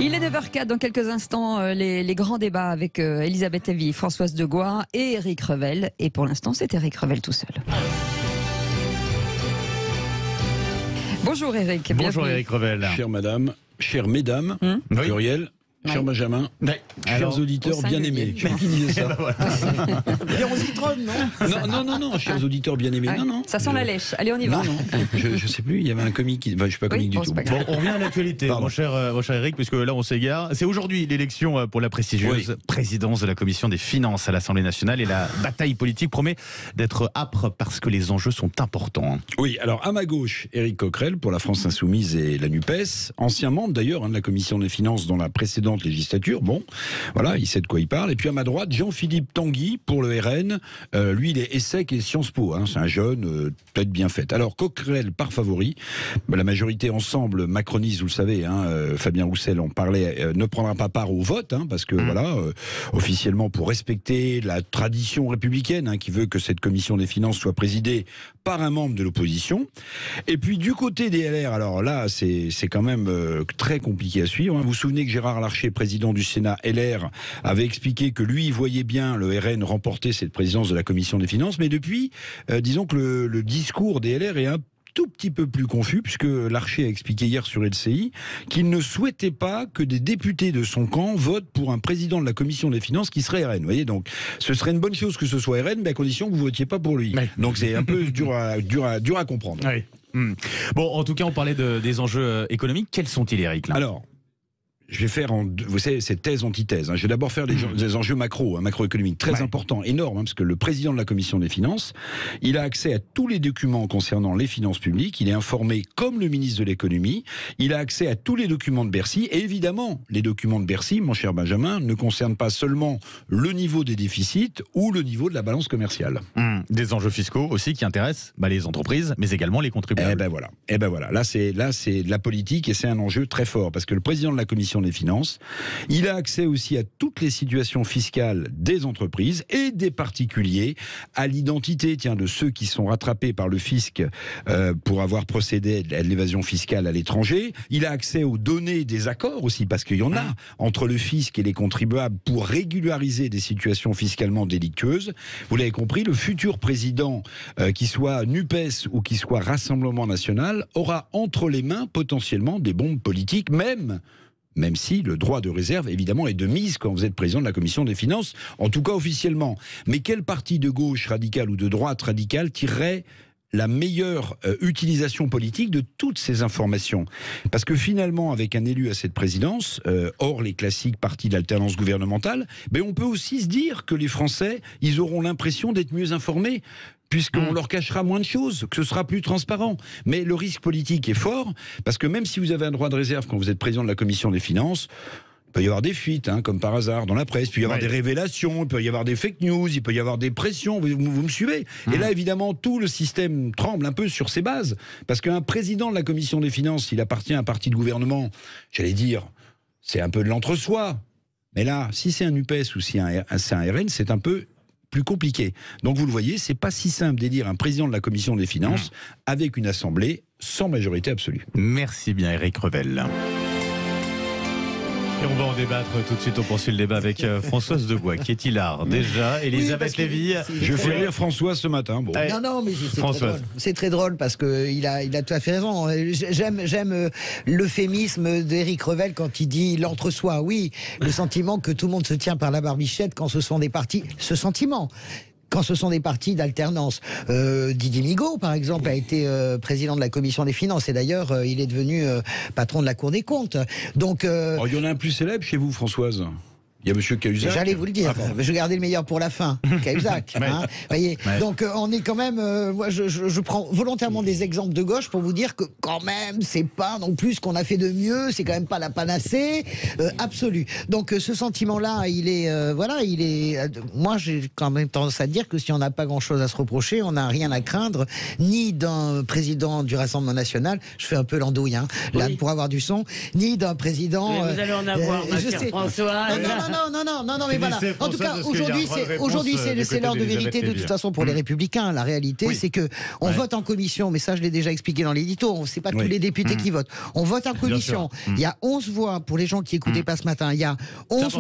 Il est 9h04 dans quelques instants, les grands débats avec Elisabeth Lévy, Françoise Degois et Éric Revel. Et pour l'instant, c'est Éric Revel tout seul. Bonjour Éric. Bonjour Éric Revel. Chère madame, chères mesdames, pluriel. Cher Benjamin, chers auditeurs bien-aimés. Je sais pas qui disait ça. Bien on citronne, non? Non, chers auditeurs bien-aimés. Ouais. Non. Ça sent la lèche. Allez, on y va. Non, je sais plus, il y avait un comique qui... Enfin, je suis pas comique du tout. Bon, on revient à l'actualité, mon cher Éric, puisque là on s'égare. C'est aujourd'hui l'élection pour la prestigieuse présidence de la Commission des Finances à l'Assemblée nationale, et la bataille politique promet d'être âpre parce que les enjeux sont importants. Oui, alors à ma gauche, Éric Coquerel pour la France Insoumise et la NUPES, ancien membre d'ailleurs de la Commission des Finances dans la précédente législature. Bon, voilà, il sait de quoi il parle. Et puis à ma droite, Jean-Philippe Tanguy pour le RN. Lui, il est ESSEC et Sciences Po. C'est un jeune, peut-être bien fait. Alors Coquerel par favori. La majorité ensemble macroniste, vous le savez, Fabien Roussel en parlait, ne prendra pas part au vote, parce que voilà, officiellement pour respecter la tradition républicaine qui veut que cette commission des finances soit présidée par un membre de l'opposition. Et puis du côté des LR, alors là, c'est quand même très compliqué à suivre. Vous vous souvenez que Gérard Larcher, président du Sénat LR, avait expliqué que lui, il voyait bien le RN remporter cette présidence de la commission des finances, mais depuis, disons que le discours des LR est un tout petit peu plus confus, puisque Larcher a expliqué hier sur LCI qu'il ne souhaitait pas que des députés de son camp votent pour un président de la commission des finances qui serait RN. Vous voyez, donc ce serait une bonne chose que ce soit RN, mais à condition que vous ne votiez pas pour lui. Oui. Donc c'est un peu dur à comprendre. Oui. Bon, en tout cas, on parlait des enjeux économiques. Quels sont-ils, Éric, là ? Alors, je vais faire, vous savez, c'est thèse-antithèse. Je vais d'abord faire des enjeux macroéconomiques très importants, énormes, parce que le président de la Commission des Finances, il a accès à tous les documents concernant les finances publiques, il est informé comme le ministre de l'économie, il a accès à tous les documents de Bercy, et évidemment, les documents de Bercy, mon cher Benjamin, ne concernent pas seulement le niveau des déficits ou le niveau de la balance commerciale. Des enjeux fiscaux aussi qui intéressent les entreprises, mais également les contribuables. Eh ben voilà. Là, c'est de la politique et c'est un enjeu très fort, parce que le président de la Commission des Finances, il a accès aussi à toutes les situations fiscales des entreprises et des particuliers, à l'identité de ceux qui sont rattrapés par le fisc pour avoir procédé à l'évasion fiscale à l'étranger. Il a accès aux données des accords aussi, parce qu'il y en a entre le fisc et les contribuables pour régulariser des situations fiscalement délictueuses. Vous l'avez compris, le futur président, qui soit NUPES ou qui soit Rassemblement National, aura entre les mains potentiellement des bombes politiques, même si le droit de réserve, évidemment, est de mise quand vous êtes président de la Commission des Finances, en tout cas officiellement. Mais quel parti de gauche radicale ou de droite radicale tirerait la meilleure utilisation politique de toutes ces informations? Parce que finalement, avec un élu à cette présidence, hors les classiques partis d'alternance gouvernementale, on peut aussi se dire que les Français, ils auront l'impression d'être mieux informés, puisqu'on leur cachera moins de choses, que ce sera plus transparent. Mais le risque politique est fort, parce que même si vous avez un droit de réserve quand vous êtes président de la Commission des Finances, il peut y avoir des fuites, comme par hasard, dans la presse, il peut y avoir des révélations, il peut y avoir des fake news, il peut y avoir des pressions, vous me suivez? Et là, évidemment, tout le système tremble un peu sur ses bases, parce qu'un président de la Commission des Finances, il appartient à un parti de gouvernement, j'allais dire, c'est un peu de l'entre-soi. Mais là, si c'est un UPS ou si c'est un RN, c'est un peu plus compliqué. Donc vous le voyez, c'est pas si simple d'élire un président de la Commission des Finances avec une assemblée sans majorité absolue. Merci bien Éric Revel. Et on va en débattre tout de suite. On poursuit le débat avec Françoise Degois, qui est hilar déjà. Elisabeth Lévy. Je fais rire Françoise ce matin. Bon. Non, mais c'est très drôle. C'est très drôle parce qu'il a tout à fait raison. J'aime l'euphémisme d'Éric Revel quand il dit l'entre-soi. Oui, le sentiment que tout le monde se tient par la barbichette quand ce sont des partis. Ce sentiment. Quand ce sont des partis d'alternance. Didier Migaud, par exemple, a été président de la Commission des Finances. Et d'ailleurs, il est devenu patron de la Cour des comptes. Donc, il y en a un plus célèbre chez vous, Françoise. Il y a monsieur Cahuzac. J'allais vous le dire. Je vais garder le meilleur pour la fin. Cahuzac. Voyez. Donc on est quand même. Moi, je prends volontairement des exemples de gauche pour vous dire que quand même, c'est pas non plus ce qu'on a fait de mieux. C'est quand même pas la panacée absolue. Donc ce sentiment-là, il est il est. Moi, j'ai quand même tendance à dire que si on n'a pas grand-chose à se reprocher, on n'a rien à craindre, ni d'un président du Rassemblement National. Je fais un peu l'andouille, là, pour avoir du son, ni d'un président. Mais vous allez en avoir, ma chère Françoise. mais voilà. En tout cas, aujourd'hui, c'est l'heure de vérité de toute façon pour les Républicains. La réalité, c'est que on vote en commission, mais ça, je l'ai déjà expliqué dans l'édito. C'est pas tous les députés qui votent. On vote en commission. Il y a 11 voix pour les gens qui écoutaient pas ce matin. Il y a 11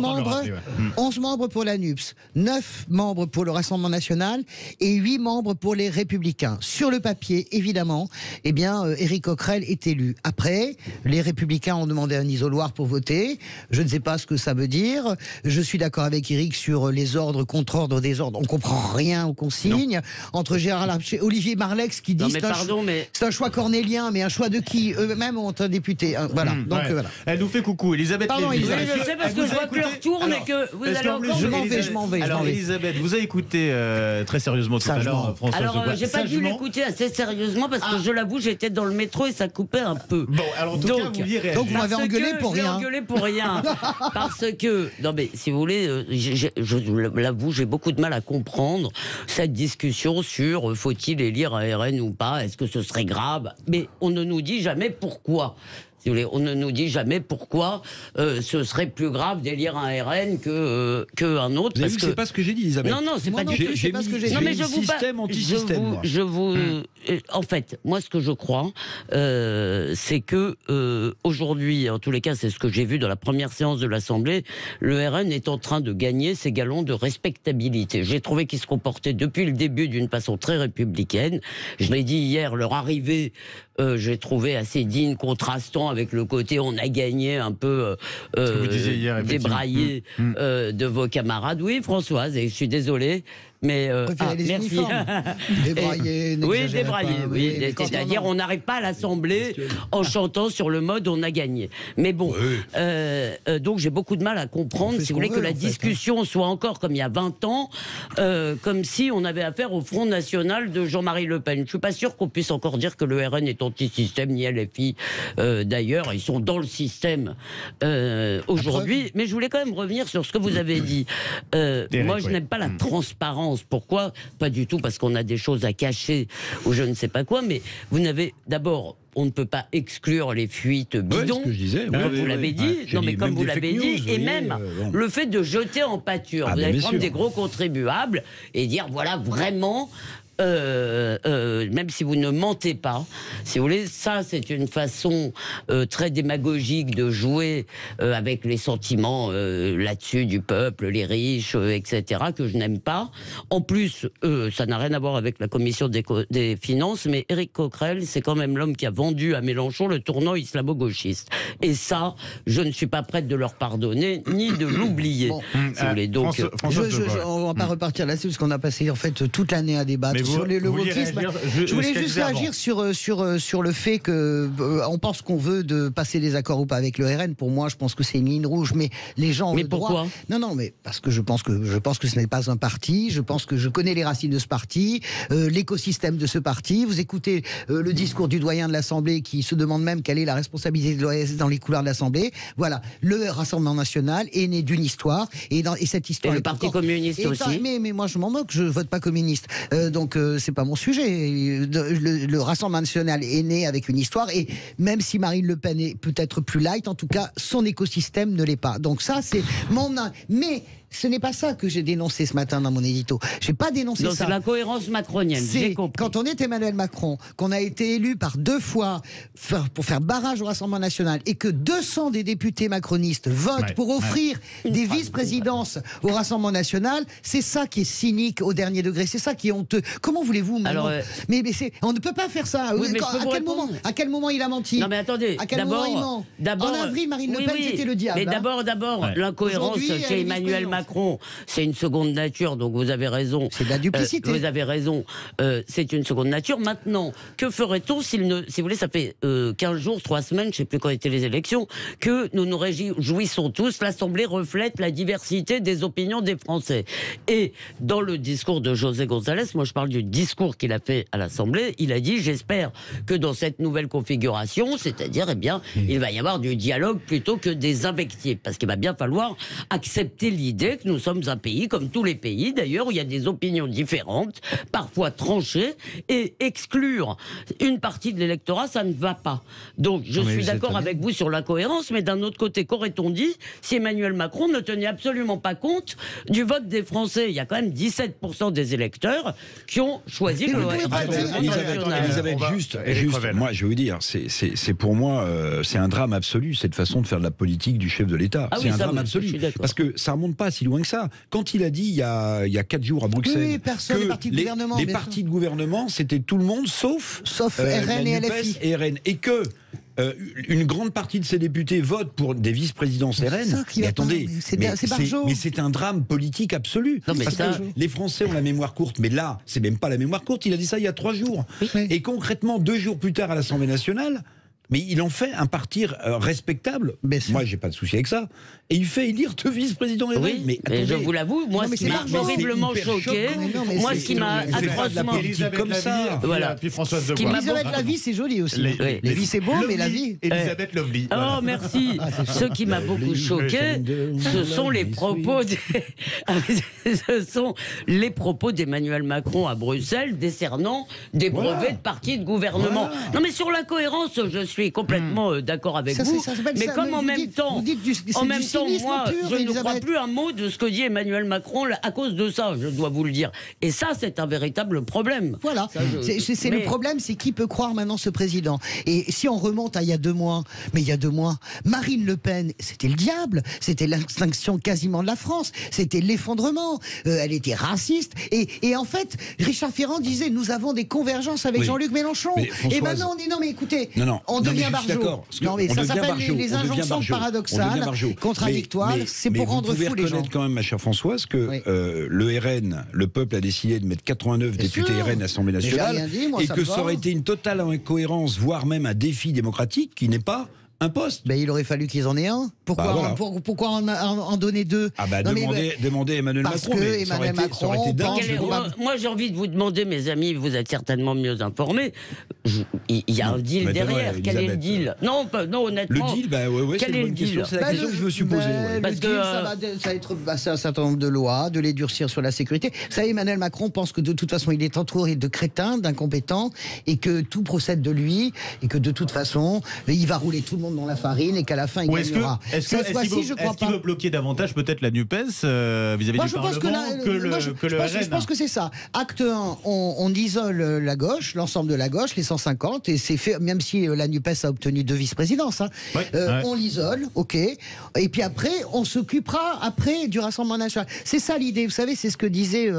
membres pour la NUPS, 9 membres pour le Rassemblement national et 8 membres pour les Républicains. Sur le papier, évidemment, Éric Coquerel est élu. Après, les Républicains ont demandé un isoloir pour voter. Je ne sais pas ce que ça veut dire. Je suis d'accord avec Éric sur les ordres, contre-ordres, désordres. On comprend rien aux consignes. Non. Entre Gérard Larcher, Olivier Marleix qui dit c'est un choix cornélien, mais un choix de qui? Eux-mêmes ont un député. Voilà. Donc, voilà. Elle nous fait coucou, Elisabeth. Pardon, Elisabeth. Je sais parce que je vois que l'heure tourne et que vous allez encore... Je m'en vais. Alors, Elisabeth, vous avez écouté très sérieusement tout à l'heure François. Alors, j'ai pas dû l'écouter assez sérieusement parce que je l'avoue, j'étais dans le métro et ça coupait un peu. Bon, alors en tout cas, vous vouliez réagir. Donc, vous m'avez engueulé pour rien. Engueulé pour rien. Parce que, non mais si vous voulez, je l'avoue, j'ai beaucoup de mal à comprendre cette discussion sur faut-il élire un RN ou pas, est-ce que ce serait grave, mais on ne nous dit jamais pourquoi. Si vous voulez, on ne nous dit jamais pourquoi ce serait plus grave d'élire un RN qu'un autre. Vous avez vu que c'est pas ce que j'ai dit, Elisabeth. Non, c'est pas du tout. J'ai pas ce que j'ai dit. Non, mais je vous système anti-système. En fait, moi, ce que je crois, c'est que aujourd'hui, en tous les cas, c'est ce que j'ai vu dans la première séance de l'Assemblée, le RN est en train de gagner ses galons de respectabilité. J'ai trouvé qu'il se comportait depuis le début d'une façon très républicaine. Je l'ai dit hier, leur arrivée, j'ai trouvé assez digne, contrastant avec le côté on a gagné un peu débraillé de vos camarades. Oui, Françoise, et je suis désolé. Mais merci. Débraillé, oui, débraillé. Oui. C'est-à-dire, on n'arrive pas à l'Assemblée en chantant sur le mode on a gagné. Mais bon, donc j'ai beaucoup de mal à comprendre, si vous voulez, que la discussion soit encore comme il y a 20 ans, comme si on avait affaire au Front National de Jean-Marie Le Pen. Je suis pas sûr qu'on puisse encore dire que le RN est anti-système, ni LFI. D'ailleurs, ils sont dans le système aujourd'hui. Mais je voulais quand même revenir sur ce que vous avez dit. Moi, je n'aime pas la transparence. Pourquoi? Pas du tout parce qu'on a des choses à cacher ou je ne sais pas quoi, mais vous n'avez d'abord... On ne peut pas exclure les fuites bidons, ce que je disais, comme vous l'avez dit. Non, mais comme vous l'avez dit, et même le fait de jeter en pâture. Vous allez prendre des gros contribuables et dire voilà vraiment. Même si vous ne mentez pas, si vous voulez, ça c'est une façon très démagogique de jouer avec les sentiments là-dessus du peuple, les riches, etc., que je n'aime pas. En plus, ça n'a rien à voir avec la commission des finances, mais Éric Coquerel, c'est quand même l'homme qui a vendu à Mélenchon le tournant islamo-gauchiste. Et ça, je ne suis pas prête de leur pardonner, ni de l'oublier. Bon, si vous voulez. Donc, on va pas repartir là-dessus, parce qu'on a passé en fait toute l'année à débattre. Sur le wokisme. Je voulais juste réagir sur le fait que on pense qu'on veut de passer des accords ou pas avec le RN. Pour moi, je pense que c'est une ligne rouge, mais les gens ont le droit. Pourquoi ? Non, mais parce que je pense que ce n'est pas un parti. Je pense que je connais les racines de ce parti, l'écosystème de ce parti. Vous écoutez le discours du doyen de l'Assemblée qui se demande même quelle est la responsabilité de l'OAS dans les couloirs de l'Assemblée. Voilà, le Rassemblement national est né d'une histoire et cette histoire. Et le Parti communiste aussi. Mais moi, je m'en moque. Je vote pas communiste. Donc c'est pas mon sujet. Le Rassemblement national est né avec une histoire et même si Marine Le Pen est peut-être plus light, en tout cas son écosystème ne l'est pas. Donc ça c'est mon... Mais ce n'est pas ça que j'ai dénoncé ce matin dans mon édito. J'ai pas dénoncé ça. C'est la cohérence macronienne. J'ai compris. Quand on est Emmanuel Macron, qu'on a été élu par 2 fois pour faire barrage au Rassemblement national et que 200 des députés macronistes votent pour offrir des vice-présidences au Rassemblement national, c'est ça qui est cynique au dernier degré. C'est ça qui est honteux. Comment voulez-vous mais on ne peut pas faire ça. Oui, à quel moment il a menti? Non mais attendez. À quel moment il ment? En avril, Marine Le Pen c'était le diable. Mais d'abord, l'incohérence chez Emmanuel Macron, c'est une seconde nature, donc vous avez raison. C'est de la duplicité. Vous avez raison, c'est une seconde nature. Maintenant, que ferait-on si vous voulez, ça fait 15 jours, 3 semaines, je ne sais plus quand étaient les élections, que nous nous réjouissons tous, l'Assemblée reflète la diversité des opinions des Français. Et dans le discours de José González, moi je parle du discours qu'il a fait à l'Assemblée, il a dit, j'espère que dans cette nouvelle configuration, c'est-à-dire, il va y avoir du dialogue plutôt que des invectives, parce qu'il va bien falloir accepter l'idée rappeler que nous sommes un pays, comme tous les pays d'ailleurs, où il y a des opinions différentes, parfois tranchées, et exclure une partie de l'électorat, ça ne va pas. Donc je suis d'accord avec vous sur la cohérence, mais d'un autre côté, qu'aurait-on dit si Emmanuel Macron ne tenait absolument pas compte du vote des Français? Il y a quand même 17% des électeurs qui ont choisi le Elisabeth, juste, moi je vais vous dire, c'est pour moi, c'est un drame absolu, cette façon de faire de la politique du chef de l'État. C'est un drame absolu. Parce que ça remonte pas si loin que ça. Quand il a dit il y a 4 jours à Bruxelles personne, que les partis de gouvernement, c'était tout le monde sauf RN et LFI. Et RN. Et que une grande partie de ces députés votent pour des vice-présidences RN. Mais attendez, mais c'est un drame politique absolu. Non, parce que les Français ont la mémoire courte, mais là, c'est même pas la mémoire courte. Il a dit ça il y a 3 jours. Et concrètement, 2 jours plus tard à l'Assemblée nationale, mais il en fait un parti respectable. Moi, j'ai pas de souci avec ça. Et il fait élire 2 vice-présidents RN. Oui, mais je vous l'avoue, moi, ce qui m'a horriblement choqué, moi, ce qui m'a atrocement... comme ça. Voilà. Puis Françoise de Gaulle. Elisabeth Lavie, c'est joli aussi. Lévy, c'est beau, mais Lavie. Elisabeth Lovely. Oh, merci. Ce qui m'a beaucoup choqué, ce sont les propos d'Emmanuel Macron à Bruxelles décernant des brevets de partis de gouvernement. Non, mais sur la cohérence, je suis complètement d'accord avec vous. Mais comme en même temps, moi, je ne crois plus un mot de ce que dit Emmanuel Macron à cause de ça, je dois vous le dire. Et ça, c'est un véritable problème. Voilà. C'est le problème, c'est qui peut croire maintenant ce président. Et si on remonte à il y a 2 mois, Marine Le Pen, c'était le diable, c'était l'extinction quasiment de la France, c'était l'effondrement, elle était raciste. Et en fait, Richard Ferrand disait, nous avons des convergences avec Jean-Luc Mélenchon. Et maintenant, on dit, non mais écoutez, on devient Barjot. Non mais ça s'appelle les injonctions paradoxales, contradictoires, c'est pour rendre fou les gens. Vous pouvez reconnaître quand même, ma chère Françoise, que le RN, le peuple a décidé de mettre 89 députés RN à l'Assemblée nationale, et que ça aurait été une totale incohérence, voire même un défi démocratique qui n'est pas un poste. Il aurait fallu qu'ils en aient un. Pourquoi en donner 2? Demandez Emmanuel Macron. Ça aurait été dingue. Moi, j'ai envie de vous demander, mes amis, vous êtes certainement mieux informés. Il y a un deal derrière. Quel est le deal? Non, honnêtement. Le deal, quel est le deal? C'est la question que je me suis posée. Le deal, ça va être un certain nombre de lois, de les durcir sur la sécurité. Vous savez, Emmanuel Macron pense que de toute façon, il est entouré de crétins, d'incompétents, et que tout procède de lui, et que de toute façon, il va rouler tout le monde dans la farine, et qu'à la fin, il gagnera. Est-ce qu'il veut bloquer davantage peut-être la NUPES vis-à-vis du Parlement que le RN? Je pense que c'est ça. Acte 1, on isole la gauche, l'ensemble de la gauche, les 150, et c'est fait, même si la NUPES a obtenu 2 vice-présidences. On l'isole, ok. Et puis après, on s'occupera du Rassemblement national. C'est ça l'idée. Vous savez, c'est ce que disait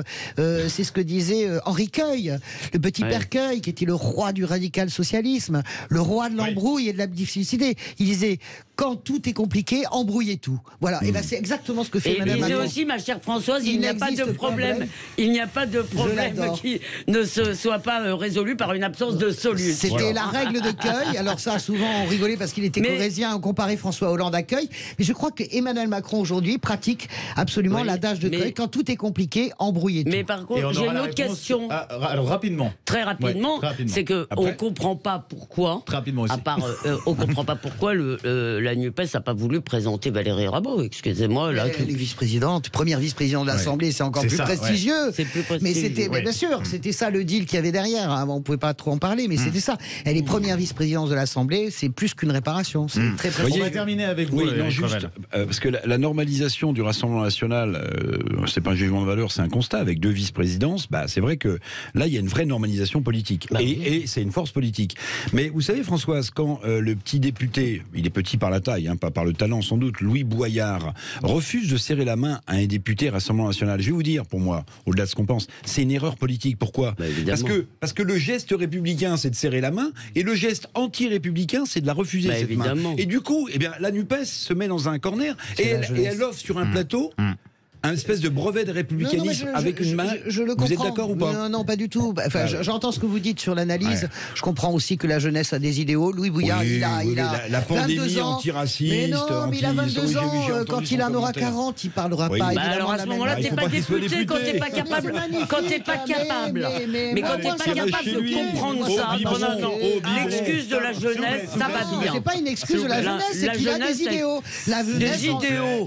Henri Queuille, le petit père Queuille, qui était le roi du radical socialisme, le roi de l'embrouille et de la difficulté. Il disait, quand tout est compliqué, embrouillez tout. Voilà. Et là, c'est exactement ce que fait Madame Macron. Et aussi, ma chère Françoise, il n'y a pas de problème. Il n'y a pas de problème qui ne soit pas résolu par une absence de solution. C'était la règle de Queuille. Alors ça, souvent, on rigolait parce qu'il était corrézien. On comparait François Hollande à Queuille. Mais je crois que Emmanuel Macron, aujourd'hui, pratique absolument l'adage de Queuille. Quand tout est compliqué, embrouillez tout. Mais par contre, j'ai une autre question. Alors, rapidement. Très rapidement. C'est qu'on ne comprend pas pourquoi. Très rapidement aussi. On ne comprend pas pourquoi la NUPES n'a pas voulu présenter Valérie Rabault. Excusez-moi. Elle est vice-présidente, première vice-présidente de l'Assemblée, c'est encore plus prestigieux. C'est plus prestigieux. Mais c'était, bien sûr, c'était ça le deal qu'il y avait derrière. On ne pouvait pas trop en parler, mais c'était ça. Elle est première vice-présidente de l'Assemblée, c'est plus qu'une réparation. C'est très précis. On va terminer avec vous. Parce que la normalisation du Rassemblement national, c'est pas un jugement de valeur, c'est un constat. Avec 2 vice-présidences, c'est vrai que là, il y a une vraie normalisation politique. Et c'est une force politique. Mais vous savez, Françoise, quand le petit député, il est petit par la taille, pas par le talent sans doute, Louis Boyard, refuse de serrer la main à un député Rassemblement national, je vais vous dire, pour moi, au-delà de ce qu'on pense, c'est une erreur politique. Pourquoi ? Parce que le geste républicain, c'est de serrer la main, et le geste anti-républicain, c'est de la refuser, cette main. Et du coup, la NUPES se met dans un corner, et elle offre sur un plateau un espèce de brevet de républicanisme avec une main. Je le comprends. Vous êtes d'accord ou pas ? Non, pas du tout. Enfin, j'entends ce que vous dites sur l'analyse. Ouais. Je comprends aussi que la jeunesse a des idéaux. Louis Bouillard, il a la pandémie antiraciste. Mais non, mais il a 22 ans. Quand il en aura 40, il parlera pas. Alors à ce moment-là, t'es pas député quand t'es pas capable. Quand t'es pas capable. Mais quand t'es pas capable de comprendre ça. Non. L'excuse de la jeunesse, ça va bien. C'est pas une excuse de la jeunesse, c'est qu'il a des idéaux.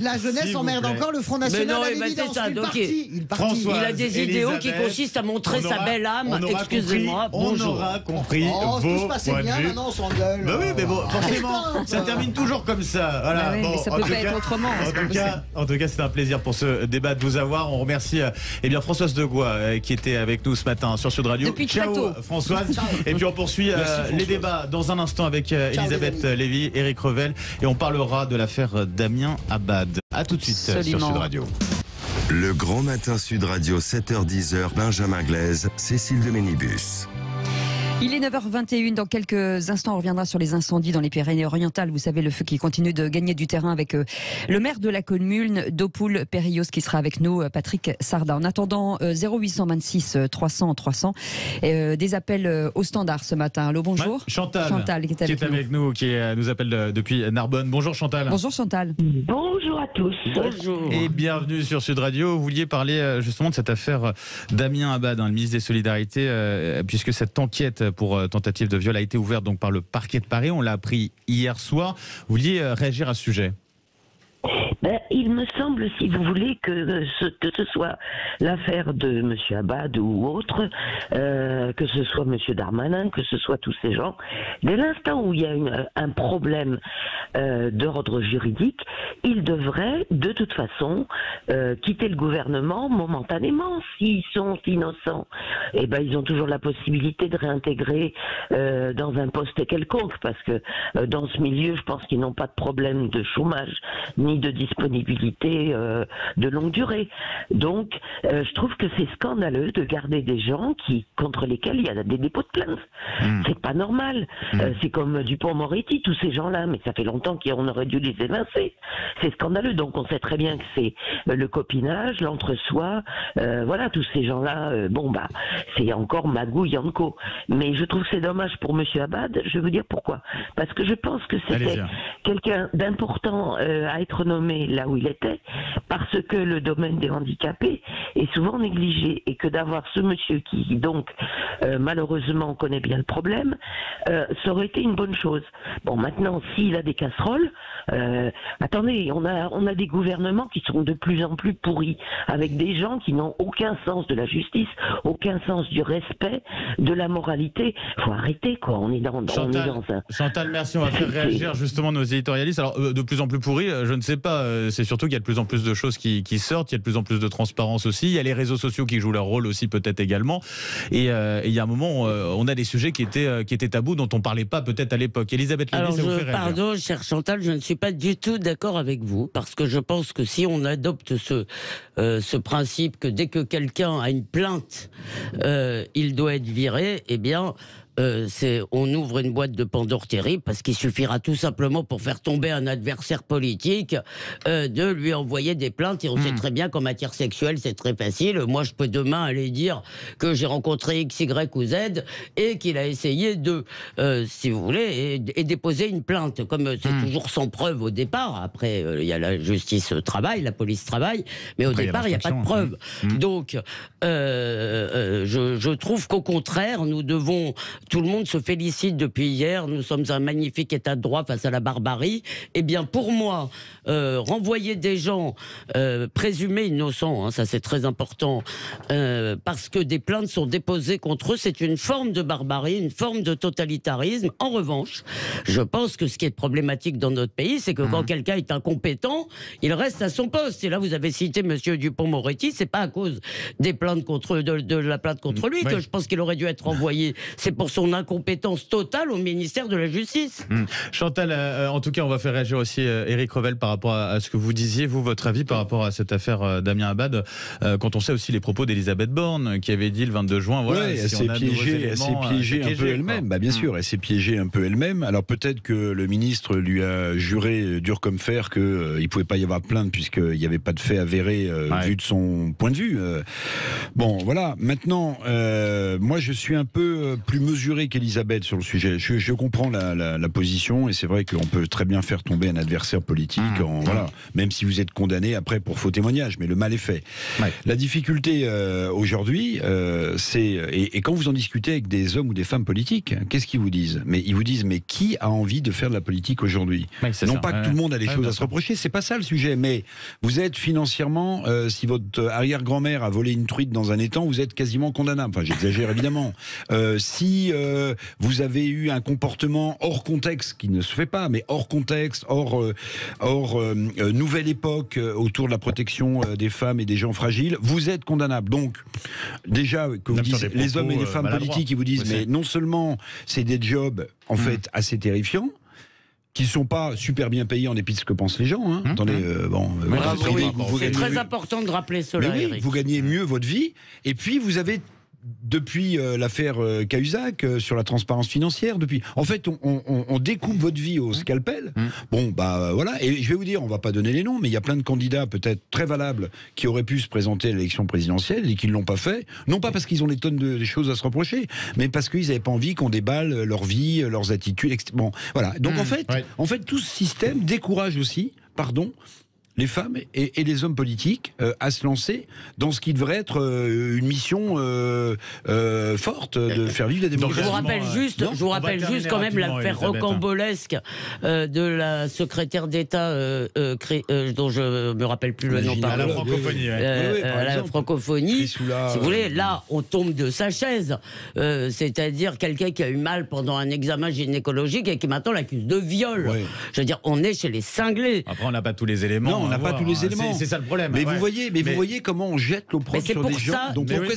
La jeunesse emmerde encore le Front National. c'est ça. Donc, il a des Elisabeth, idéaux qui consistent à montrer sa belle âme. Excusez-moi, bonjour. On aura compris. Tout se passait bien, maintenant on s'engueule. Bah oui, mais bon, forcément, ça termine toujours comme ça. Voilà. Bah oui, mais ça peut pas être autrement. En tout cas, c'est un plaisir pour ce débat de vous avoir. On remercie Françoise Degois qui était avec nous ce matin sur Sud Radio. Depuis Ciao très tôt. Françoise. Et puis on poursuit les débats dans un instant avec Elisabeth Lévy, Éric Revel, et on parlera de l'affaire Damien Abad. À tout de suite sur Sud Radio. Le Grand Matin Sud Radio, 7h-10h, Benjamin Glaise, Cécile de Ménibus. Il est 9h21. Dans quelques instants, on reviendra sur les incendies dans les Pyrénées-Orientales. Vous savez, le feu qui continue de gagner du terrain avec le maire de la commune d'Opoul-Périllos qui sera avec nous, Patrick Sarda. En attendant, 0826 300 300. Des appels au standard ce matin. Allô, bonjour. Ouais, Chantal qui est avec nous, qui nous appelle depuis Narbonne. Bonjour Chantal. Bonjour Chantal. Bonjour à tous. Bonjour. Et bienvenue sur Sud Radio. Vous vouliez parler justement de cette affaire Damien Abad, le ministre des Solidarités, puisque cette enquête pour tentative de viol a été ouverte donc par le parquet de Paris. On l'a appris hier soir. Vous vouliez réagir à ce sujet? Il me semble, si vous voulez, que ce soit l'affaire de M. Abad ou autre, que ce soit M. Darmanin, que ce soit tous ces gens, dès l'instant où il y a un problème d'ordre juridique, ils devraient, de toute façon, quitter le gouvernement momentanément. S'ils sont innocents, ils ont toujours la possibilité de réintégrer dans un poste quelconque, parce que dans ce milieu, je pense qu'ils n'ont pas de problème de chômage, ni de disponibilité de longue durée. Donc, je trouve que c'est scandaleux de garder des gens contre lesquels il y a des dépôts de plainte. C'est pas normal. C'est comme Dupond-Moretti, tous ces gens-là, mais ça fait longtemps qu'on aurait dû les évincer. C'est scandaleux. Donc, on sait très bien que c'est le copinage, l'entre-soi, voilà, tous ces gens-là, c'est encore Magou Yanko. Mais je trouve que c'est dommage pour M. Abad. Je vais vous dire pourquoi. Parce que je pense que c'était quelqu'un d'important à être nommé là où il était, parce que le domaine des handicapés est souvent négligé, et que d'avoir ce monsieur qui donc malheureusement connaît bien le problème, ça aurait été une bonne chose. Bon, maintenant, s'il a des casseroles, attendez, on a des gouvernements qui sont de plus en plus pourris, avec des gens qui n'ont aucun sens de la justice, aucun sens du respect, de la moralité. Faut arrêter, quoi. On est dans un... Chantal, merci. On va faire réagir justement nos éditorialistes. Alors, de plus en plus pourris, je ne sais pas. C'est surtout qu'il y a de plus en plus de choses qui sortent. Il y a de plus en plus de transparence aussi. Il y a les réseaux sociaux qui jouent leur rôle aussi, peut-être également. Et il y a un moment, on a des sujets qui étaient tabous, dont on ne parlait pas peut-être à l'époque. Elisabeth Lévy, ça vous fait réagir? Pardon, chère Chantal, je ne suis pas du tout d'accord avec vous, parce que je pense que si on adopte ce principe que dès que quelqu'un a une plainte, il doit être viré, on ouvre une boîte de Pandore terrible, parce qu'il suffira tout simplement, pour faire tomber un adversaire politique, de lui envoyer des plaintes. Et on sait très bien qu'en matière sexuelle, c'est très facile. Moi, je peux demain aller dire que j'ai rencontré X, Y ou Z et qu'il a essayé de, si vous voulez, et déposer une plainte. Comme c'est toujours sans preuve au départ. Après, il y a la justice travaille, la police travaille, mais au départ, il n'y a pas de preuve. Donc, je trouve qu'au contraire, nous devons... Tout le monde se félicite depuis hier. Nous sommes un magnifique état de droit face à la barbarie. Eh bien, pour moi, renvoyer des gens présumés innocents, ça c'est très important, parce que des plaintes sont déposées contre eux, c'est une forme de barbarie, une forme de totalitarisme. En revanche, je pense que ce qui est problématique dans notre pays, c'est que quand quelqu'un est incompétent, il reste à son poste. Et là, vous avez cité Monsieur Dupond-Moretti, c'est pas à cause des plaintes de la plainte contre lui que je pense qu'il aurait dû être renvoyé. C'est pour son incompétence totale au ministère de la Justice. Chantal, en tout cas, on va faire réagir aussi Éric Revel par rapport à ce que vous disiez, vous, votre avis par rapport à cette affaire Damien Abad, quand on sait aussi les propos d'Elisabeth Borne, qui avait dit le 22 juin, voilà, elle s'est piégée un peu elle-même, bien sûr, elle s'est piégée un peu elle-même. Alors peut-être que le ministre lui a juré dur comme fer qu'il ne pouvait pas y avoir de plainte puisqu'il n'y avait pas de fait avéré vu de son point de vue. Bon, voilà, maintenant, moi je suis un peu plus mesuré mesuré qu'Elisabeth sur le sujet. Je comprends la position, et c'est vrai qu'on peut très bien faire tomber un adversaire politique, voilà, même si vous êtes condamné après pour faux témoignage, mais le mal est fait. Ouais. La difficulté aujourd'hui, c'est... Et quand vous en discutez avec des hommes ou des femmes politiques, qu'est-ce qu'ils vous disent ? Mais ils vous disent, mais qui a envie de faire de la politique aujourd'hui ? Non pas que tout le monde a des choses à se reprocher, c'est pas ça le sujet, mais vous êtes financièrement, si votre arrière-grand-mère a volé une truite dans un étang, vous êtes quasiment condamnable. Enfin, j'exagère évidemment. Si vous avez eu un comportement hors contexte, qui ne se fait pas, mais hors contexte, hors nouvelle époque autour de la protection des femmes et des gens fragiles, vous êtes condamnable. Donc, déjà, que vous dites, les hommes et les femmes politiques, ils vous disent, mais non seulement c'est des jobs, en fait, assez terrifiants, qui ne sont pas super bien payés en dépit de ce que pensent les gens. Hein. Attendez, c'est très important de rappeler cela. Mais oui, Eric. vous gagnez mieux votre vie, et puis vous avez... Depuis l'affaire Cahuzac, sur la transparence financière, en fait, on découpe votre vie au scalpel. Bon, bah voilà. Et je vais vous dire, on va pas donner les noms, mais il y a plein de candidats peut-être très valables qui auraient pu se présenter à l'élection présidentielle et qui ne l'ont pas fait. Non pas parce qu'ils ont des tonnes de choses à se reprocher, mais parce qu'ils n'avaient pas envie qu'on déballe leur vie, leurs attitudes. Bon, voilà. Donc en fait, tout ce système décourage aussi, les femmes et les hommes politiques à se lancer dans ce qui devrait être une mission forte de faire vivre la démocratie. Je vous rappelle juste quand même l'affaire rocambolesque de la secrétaire d'État dont je me rappelle plus le nom. À la francophonie. La francophonie. Si vous voulez, là, on tombe de sa chaise. C'est-à-dire quelqu'un qui a eu mal pendant un examen gynécologique et qui maintenant l'accuse de viol. Ouais. Je veux dire, on est chez les cinglés. Après, on n'a pas tous les éléments. On n'a pas tous les éléments. C'est ça le problème. Mais vous voyez comment on jette l'opprobre sur des gens. Donc pourquoi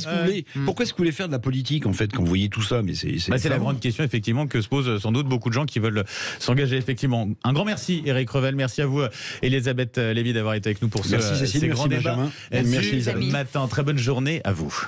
est-ce que vous voulez faire de la politique en fait quand vous voyez tout ça ? Mais c'est la grande question effectivement que se posent sans doute beaucoup de gens qui veulent s'engager effectivement. Un grand merci Éric Revel, merci à vous Elisabeth Lévy d'avoir été avec nous pour ces grands débats. Merci Elisabeth. Matin, très bonne journée à vous.